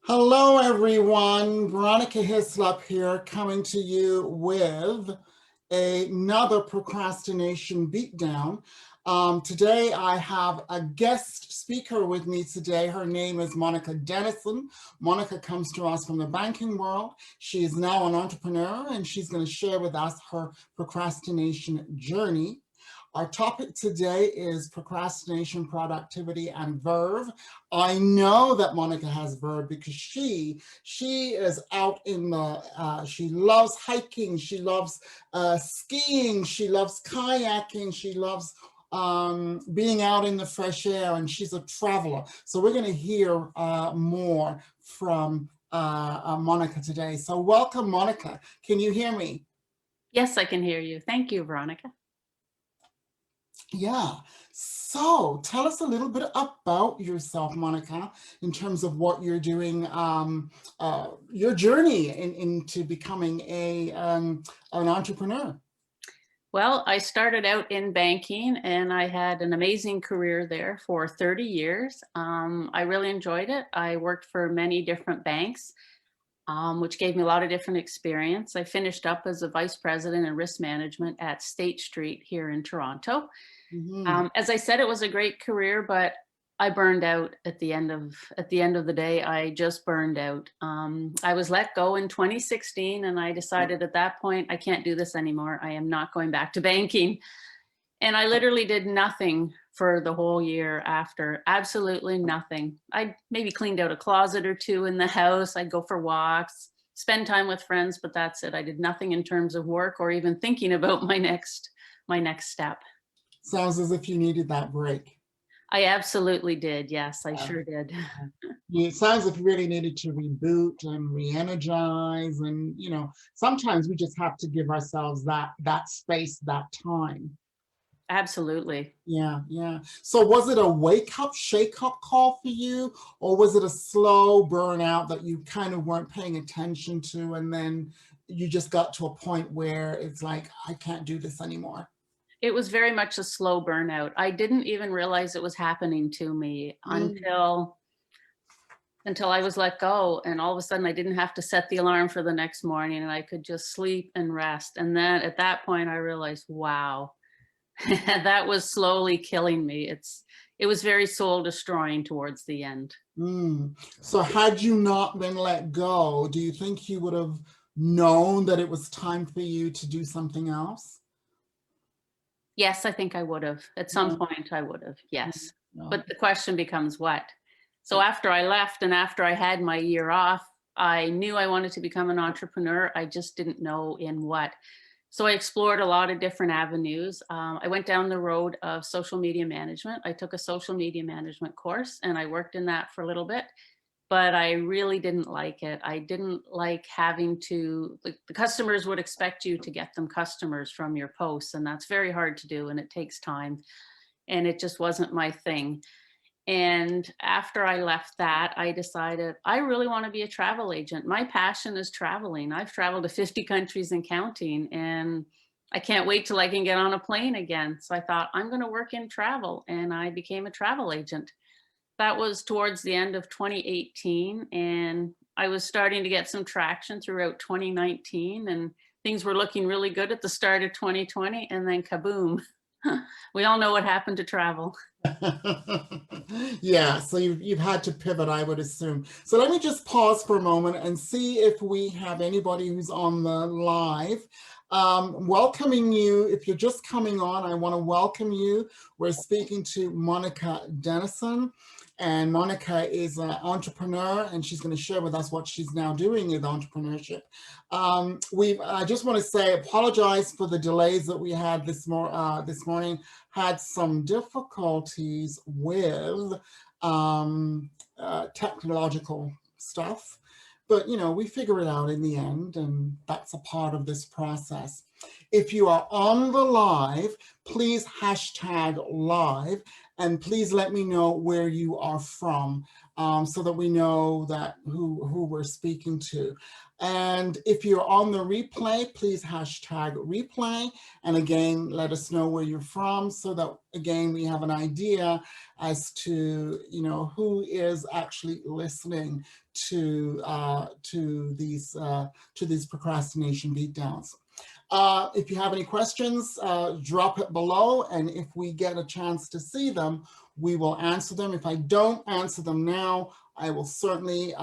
Hello, everyone. Veronica Hislop here, coming to you with another procrastination beatdown. Today, I have a guest speaker with me today. Her name is Monica Denison. Monica comes to us from the banking world. She is now an entrepreneur, and she's going to share with us her procrastination journey. Our topic today is procrastination, productivity, and Verve. I know that Monica has Verve because she is out in the, she loves hiking, she loves skiing, she loves kayaking, she loves being out in the fresh air, and she's a traveler. So we're going to hear more from Monica today. So welcome, Monica. Can you hear me? Yes, I can hear you. Thank you, Veronica. Yeah. So tell us a little bit about yourself, Monica, in terms of what you're doing, your journey into becoming an entrepreneur. Well, I started out in banking and I had an amazing career there for 30 years. I really enjoyed it. I worked for many different banks, which gave me a lot of different experience. I finished up as a vice president in risk management at State Street here in Toronto. Mm-hmm. As I said, it was a great career, but I burned out at the end of the day. I just burned out. I was let go in 2016, and I decided at that point I can't do this anymore. I am not going back to banking, and I literally did nothing for the whole year after. Absolutely nothing. I maybe cleaned out a closet or two in the house. I'd go for walks, spend time with friends, but that's it. I did nothing in terms of work or even thinking about my next step. Sounds as if you needed that break. I absolutely did. Yes, I sure did. It sounds like you really needed to reboot and re-energize, and sometimes we just have to give ourselves that space, that time. Absolutely. Yeah, yeah. So was it a wake-up, shake-up call for you, or was it a slow burnout that you kind of weren't paying attention to, and then you just got to a point where it's like, I can't do this anymore? It was very much a slow burnout. I didn't even realize it was happening to me Mm. until I was let go, and all of a sudden I didn't have to set the alarm for the next morning and I could just sleep and rest. And then at that point I realized, wow, that was slowly killing me. It was very soul destroying towards the end. Mm. So had you not been let go, do you think you would have known that it was time for you to do something else? Yes, I think I would have. At some Yeah, point I would have, yes. yeah. But the question becomes what? So after I left and after I had my year off, I knew I wanted to become an entrepreneur. I just didn't know in what. So I explored a lot of different avenues. I went down the road of social media management. I took a social media management course and I worked in that for a little bit, but I really didn't like it. I didn't like having to, like, the customers would expect you to get them customers from your posts, and that's very hard to do and it takes time. And it just wasn't my thing. And after I left that, I decided I really want to be a travel agent. My passion is traveling. I've traveled to 50 countries and counting, and I can't wait till I can get on a plane again. So I thought I'm going to work in travel, and I became a travel agent. That was towards the end of 2018, and I was starting to get some traction throughout 2019, and things were looking really good at the start of 2020, and then kaboom. We all know what happened to travel. Yeah, so you've had to pivot, I would assume. So let me just pause for a moment and see if we have anybody who's on the live. Welcoming you, if you're just coming on, I want to welcome you. We're speaking to Monica Denison, and Monica is an entrepreneur, and she's going to share with us what she's now doing with entrepreneurship. I just want to say, apologize for the delays that we had this morning. Had some difficulties with technological stuff, but we figure it out in the end, and that's a part of this process. If you are on the live, please hashtag live, and please let me know where you are from. so that we know that who we're speaking to. And if you're on the replay, please hashtag replay. And again, let us know where you're from so that, again, we have an idea as to, who is actually listening to these procrastination beatdowns. If you have any questions, drop it below. And if we get a chance to see them, we will answer them. If I don't answer them now, I will certainly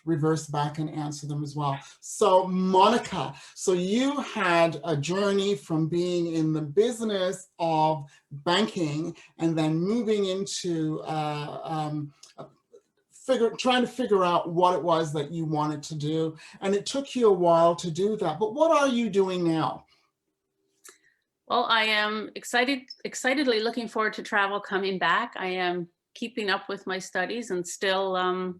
reverse back and answer them as well. So Monica, so you had a journey from being in the business of banking and then moving into trying to figure out what it was that you wanted to do. And it took you a while to do that. But what are you doing now? Well, I am excitedly looking forward to travel coming back. I am keeping up with my studies and still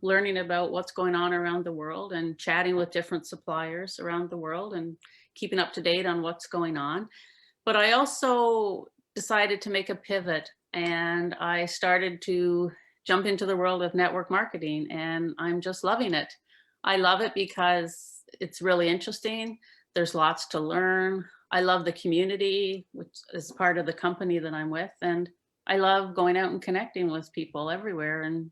learning about what's going on around the world and chatting with different suppliers around the world and keeping up to date on what's going on. But I also decided to make a pivot, and I started to jump into the world of network marketing, and I'm just loving it. I love it because it's really interesting. There's lots to learn. I love the community, which is part of the company that I'm with. And I love going out and connecting with people everywhere and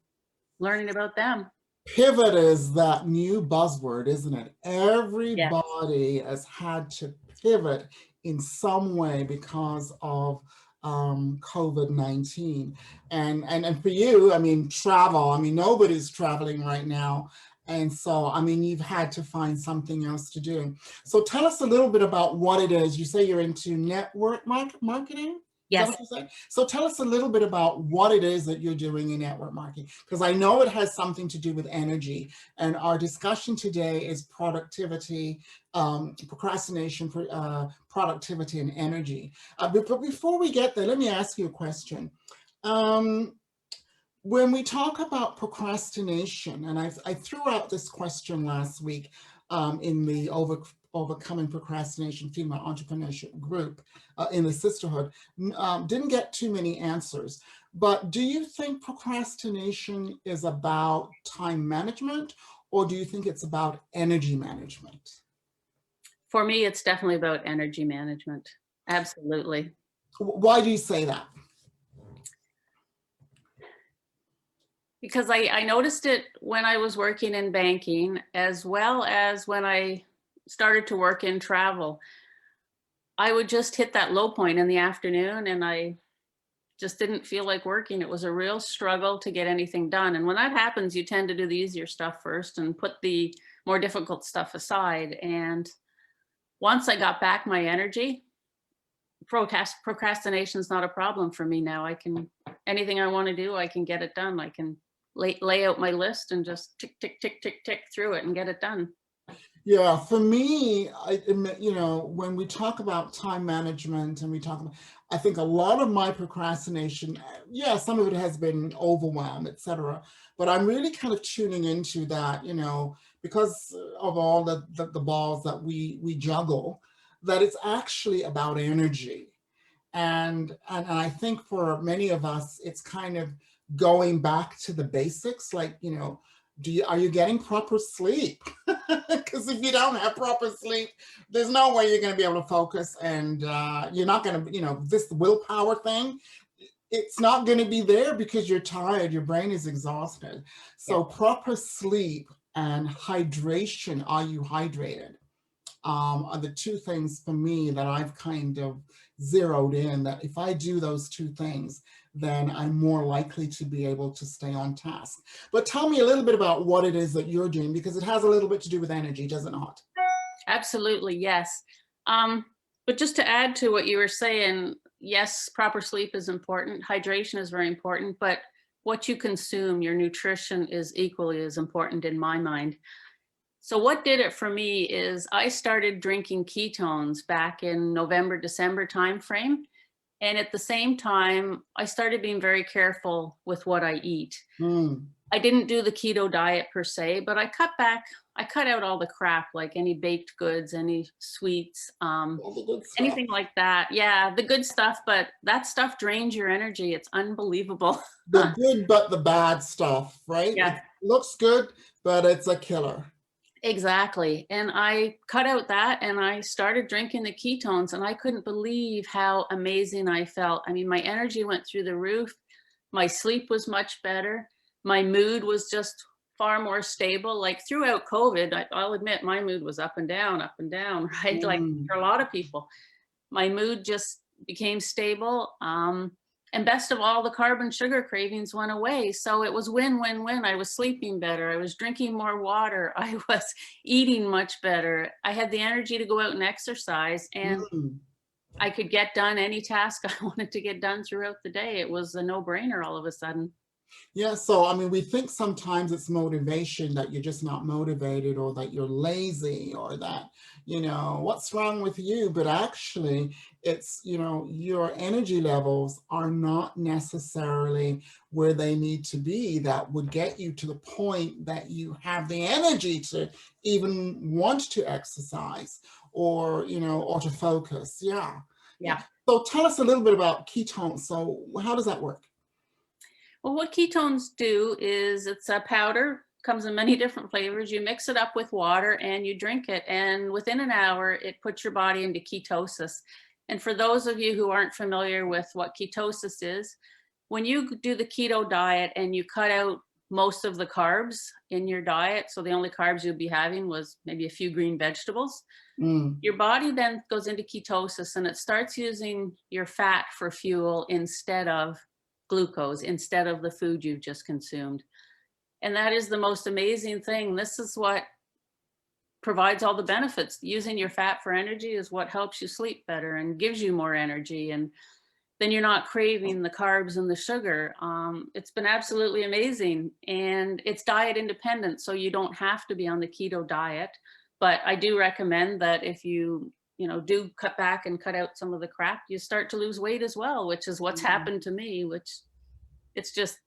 learning about them. Pivot is that new buzzword, isn't it? Yes. Everybody has had to pivot in some way because of COVID-19. And for you, I mean, travel, I mean, nobody's traveling right now. And so, I mean, you've had to find something else to do. So tell us a little bit about what it is. You say you're into network marketing? Yes. Is that what you say? So tell us a little bit about what it is that you're doing in network marketing, because I know it has something to do with energy. And our discussion today is productivity, procrastination, productivity, and energy. But before we get there, let me ask you a question. When we talk about procrastination, and I threw out this question last week in the Overcoming Procrastination Female Entrepreneurship group in the Sisterhood, didn't get too many answers. But do you think procrastination is about time management, or do you think it's about energy management? For me, it's definitely about energy management. Absolutely. Why do you say that? Because I noticed it when I was working in banking, as well as when I started to work in travel. I would just hit that low point in the afternoon and I just didn't feel like working. It was a real struggle to get anything done. And when that happens, you tend to do the easier stuff first and put the more difficult stuff aside. And once I got back my energy, procrastination is not a problem for me now. Anything I want to do, I can get it done. I can lay out my list and just tick, tick, tick, tick, tick through it and get it done. Yeah, for me, when we talk about time management and we talk about, I think a lot of my procrastination, yeah, some of it has been overwhelm, etc. But I'm really kind of tuning into that, because of all the balls that we juggle, that it's actually about energy. And I think for many of us, it's kind of going back to the basics, like, are you getting proper sleep? Because if you don't have proper sleep, there's no way you're going to be able to focus, and you're not going to, this willpower thing, it's not going to be there because you're tired, your brain is exhausted. So proper sleep and hydration, are you hydrated? Are the two things for me that I've kind of zeroed in, that if I do those two things, then I'm more likely to be able to stay on task. But tell me a little bit about what it is that you're doing, because it has a little bit to do with energy, does it not? Absolutely, yes. But just to add to what you were saying, yes, proper sleep is important. Hydration is very important, but what you consume, your nutrition, is equally as important in my mind. So what did it for me is I started drinking ketones back in November, December timeframe. And at the same time, I started being very careful with what I eat. Mm. I didn't do the keto diet per se, but I cut out all the crap, like any baked goods, any sweets, All the good stuff. anything like that. Yeah, the good stuff, but that stuff drains your energy. It's unbelievable. The good but the bad stuff, right? Yeah, It looks good, but it's a killer. exactly. And I cut out that and I started drinking the ketones, and I couldn't believe how amazing I felt. I mean, my energy went through the roof. My sleep was much better. My mood was just far more stable. Like throughout COVID, I'll admit my mood was up and down, right? Like Mm. for a lot of people, my mood just became stable. And best of all, the carb and sugar cravings went away. So it was win, win, win. I was sleeping better. I was drinking more water. I was eating much better. I had the energy to go out and exercise, and Mm. I could get done any task I wanted to get done throughout the day. It was a no-brainer all of a sudden. Yeah, so I mean, we think sometimes it's motivation, that you're just not motivated, or that you're lazy, or that, what's wrong with you? But actually, it's, your energy levels are not necessarily where they need to be, that would get you to the point that you have the energy to even want to exercise, or to focus. Yeah. Yeah. Yeah. So tell us a little bit about ketones. So how does that work? Well, what ketones do is it's a powder, comes in many different flavors. You mix it up with water and you drink it. And within an hour, it puts your body into ketosis. And for those of you who aren't familiar with what ketosis is, when you do the keto diet and you cut out most of the carbs in your diet, so the only carbs you'll be having was maybe a few green vegetables, Mm. your body then goes into ketosis and it starts using your fat for fuel instead of glucose, instead of the food you've just consumed. And that is the most amazing thing. This is what provides all the benefits. Using your fat for energy is what helps you sleep better and gives you more energy. And then you're not craving the carbs and the sugar. It's been absolutely amazing. And it's diet independent, so you don't have to be on the keto diet. But I do recommend that if do cut back and cut out some of the crap, you start to lose weight as well, which is what's happened to me, which it's just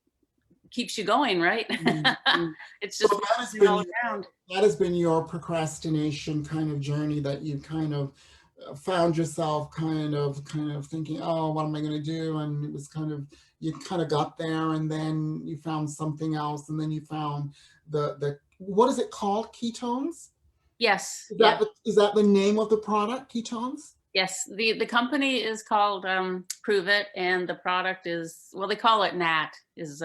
keeps you going, right? Mm, mm. It's So just that has all been around. your procrastination kind of journey, that you kind of found yourself kind of thinking, oh, what am I going to do? And it was you kind of got there, and then you found something else, and then you found the what is it called? Ketones? Yes, Is yeah. that the name of the product, ketones? Yes, the company is called Prove It, and the product is, well, they call it Nat, is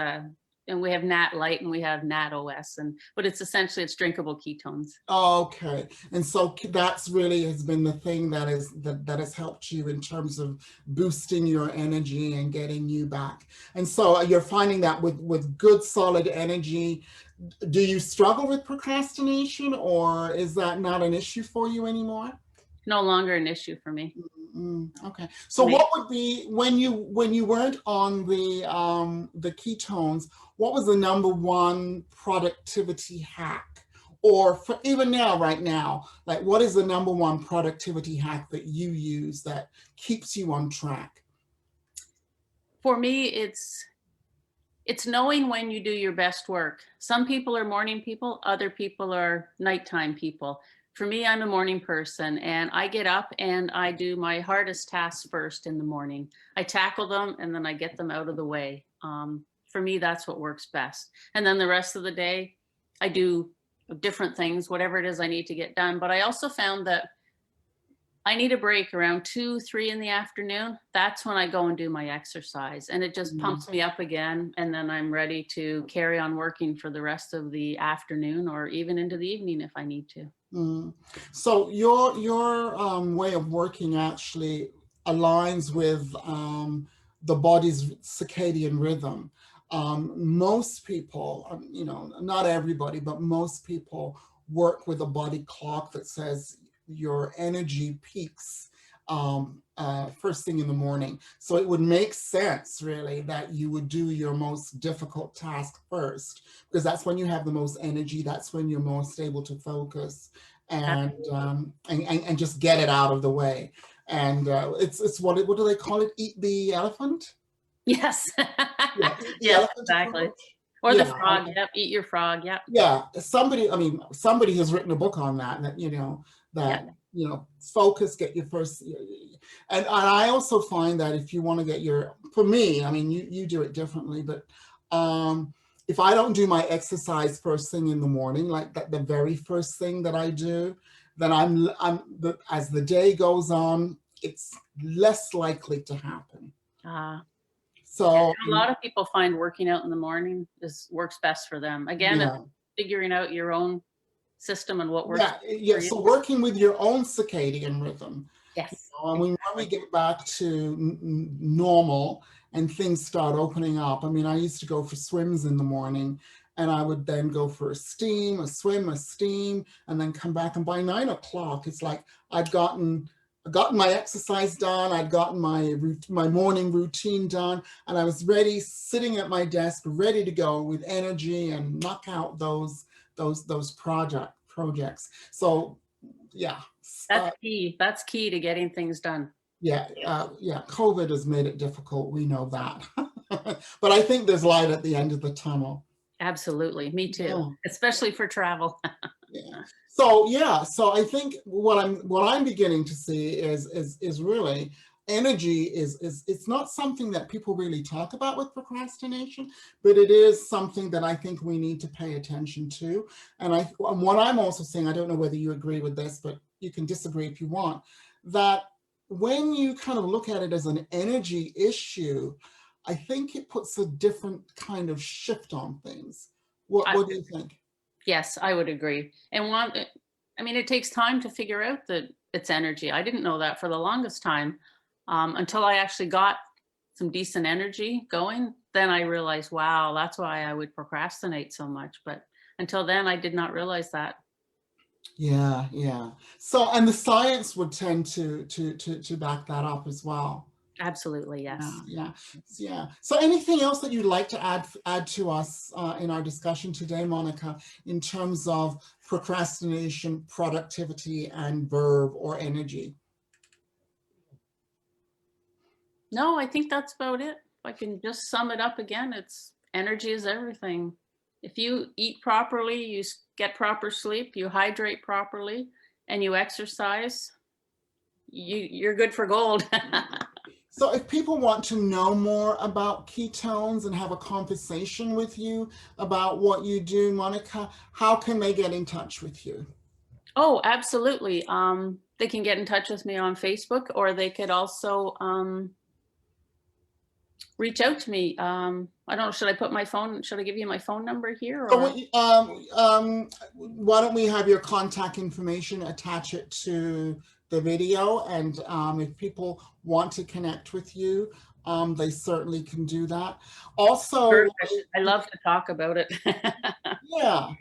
and we have Nat Light and we have Nat OS, but it's essentially it's drinkable ketones. Okay. And so that's really has been the thing that has helped you in terms of boosting your energy and getting you back. And so you're finding that with good solid energy, do you struggle with procrastination, or is that not an issue for you anymore? No longer an issue for me. Okay. So Amazing. what would be, when you weren't on the ketones, what was the number one productivity hack? Or for even now, right now, like what is the number one productivity hack that you use that keeps you on track? For me, it's knowing when you do your best work. Some people are morning people, other people are nighttime people. For me, I'm a morning person, and I get up and I do my hardest tasks first in the morning. I tackle them and then I get them out of the way. For me, that's what works best. And then the rest of the day, I do different things, whatever it is I need to get done. But I also found that I need a break around 2, 3 in the afternoon. That's when I go and do my exercise, and it just Mm. pumps me up again. And then I'm ready to carry on working for the rest of the afternoon or even into the evening if I need to. Mm. So your way of working actually aligns with the body's circadian rhythm. Most people, not everybody, but most people work with a body clock that says your energy peaks first thing in the morning. So it would make sense, really, that you would do your most difficult task first, because that's when you have the most energy. That's when you're most able to focus and just get it out of the way. And it's what do they call it? Eat the elephant? Yes. Yeah, eat the Yes, elephant exactly. approach. Or the Yeah, frog. Yep. Eat your frog. Yep. yeah. Somebody has written a book on that, that Yep. focus, get your first, and I also find that if you want to get for me, I mean, you do it differently, but if I don't do my exercise first thing in the morning, like that, the very first thing that I do, then as the day goes on, it's less likely to happen. Yeah, So a lot of people find working out in the morning works best for them. Again, it's yeah. figuring out your own system and what works Yeah. for you. So working with your own circadian rhythm. Yes. And when we get back to normal and things start opening up, I mean, I used to go for swims in the morning, and I would then go for a swim, a steam, and then come back. And by 9 o'clock, it's like I'd gotten my exercise done, I'd gotten my morning routine done, and I was ready, sitting at my desk, ready to go with energy and knock out those projects. So yeah. That's key. That's key to getting things done. Yeah, COVID has made it difficult. We know that. But I think there's light at the end of the tunnel. Absolutely. Me too. Yeah. Especially for travel. Yeah. So I think what I'm beginning to see is really energy is it's not something that people really talk about with procrastination, but it is something that I think we need to pay attention to. And what I'm also saying, I don't know whether you agree with this, but you can disagree if you want, that when you kind of look at it as an energy issue, I think it puts a different kind of shift on things. What do you think? Yes, I would agree. And it takes time to figure out that it's energy. I didn't know that for the longest time, until I actually got some decent energy going. Then I realized, wow, that's why I would procrastinate so much. But until then, I did not realize that. Yeah. So, and the science would tend to back that up as well. Absolutely, yes. Yeah. So, anything else that you'd like to add to us in our discussion today, Monica, in terms of procrastination, productivity, and verve or energy? No, I think that's about it. If I can just sum it up again, it's energy is everything. If you eat properly, you get proper sleep, you hydrate properly, and you exercise, you're good for gold. So if people want to know more about ketones and have a conversation with you about what you do, Monica, how can they get in touch with you? Oh, absolutely. They can get in touch with me on Facebook, or they could also reach out to me. I don't know, should I give you my phone number here? So Or why don't we have your contact information, attach it to the video, and if people want to connect with you, they certainly can do that. Also, perfect. I love to talk about it.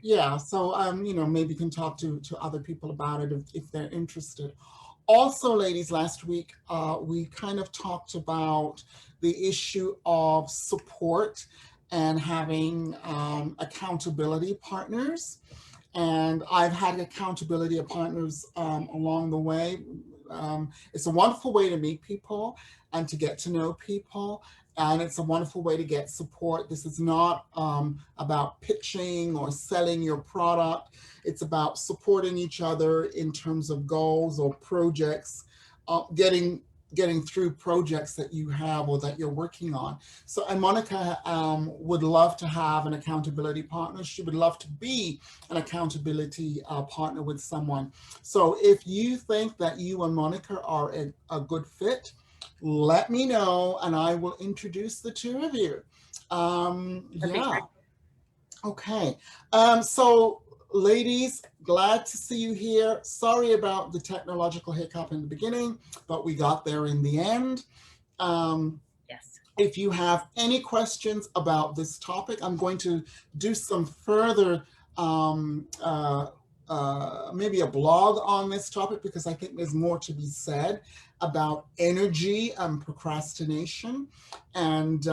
yeah. So maybe you can talk to other people about it if they're interested. Also, ladies, last week we kind of talked about the issue of support and having accountability partners. And I've had accountability partners along the way. It's a wonderful way to meet people and to get to know people. And it's a wonderful way to get support. This is not about pitching or selling your product. It's about supporting each other in terms of goals or projects, getting through projects that you have or that you're working on. So, and Monica would love to have an accountability partner. She would love to be an accountability partner with someone. So if you think that you and Monica are a good fit, let me know and I will introduce the two of you. Yeah. Okay. So ladies, glad to see you here. Sorry about the technological hiccup in the beginning, but we got there in the end. Yes. If you have any questions about this topic, I'm going to do some further maybe a blog on this topic, because I think there's more to be said about energy and procrastination. And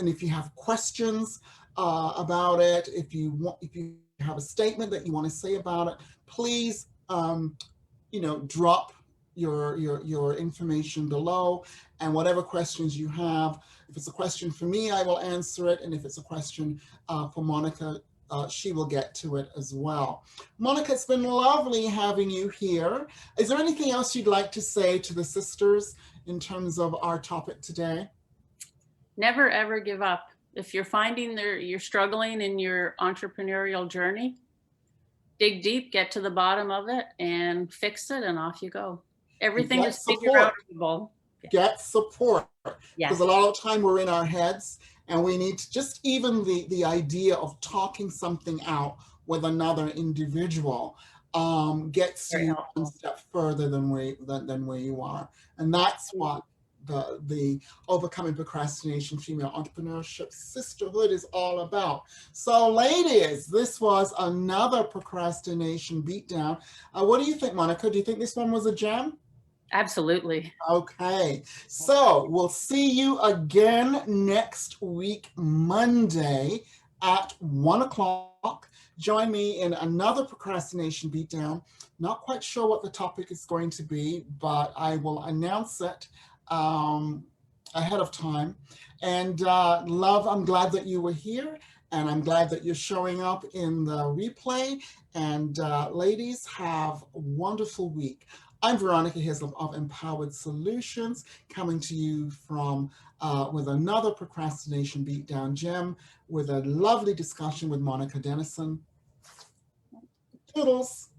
if you have questions about it, if you have a statement that you want to say about it, please, drop your information below, and whatever questions you have. If it's a question for me, I will answer it, and if it's a question for Monica, she will get to it as well. Monica, it's been lovely having you here. Is there anything else you'd like to say to the sisters in terms of our topic today? Never ever give up. If you're finding you're struggling in your entrepreneurial journey, dig deep, get to the bottom of it and fix it, and off you go. Everything Get is figure support. outable. Get support. Because Yes. a lot of time we're in our heads, and we need to just even the idea of talking something out with another individual gets Very you one helpful. step further than where you are. And that's what the Overcoming Procrastination Female Entrepreneurship Sisterhood is all about. So ladies, this was another procrastination beatdown. What do you think, Monica? Do you think this one was a gem? Absolutely. Okay, so we'll see you again next week, Monday at 1 o'clock. Join me in another procrastination beatdown. Not quite sure what the topic is going to be, but I will announce it ahead of time. And love, I'm glad that you were here, and I'm glad that you're showing up in the replay. And ladies, have a wonderful week. I'm Veronica Hislop of Empowered Solutions, coming to you from with another procrastination beatdown gem with a lovely discussion with Monica Denison. Toodles.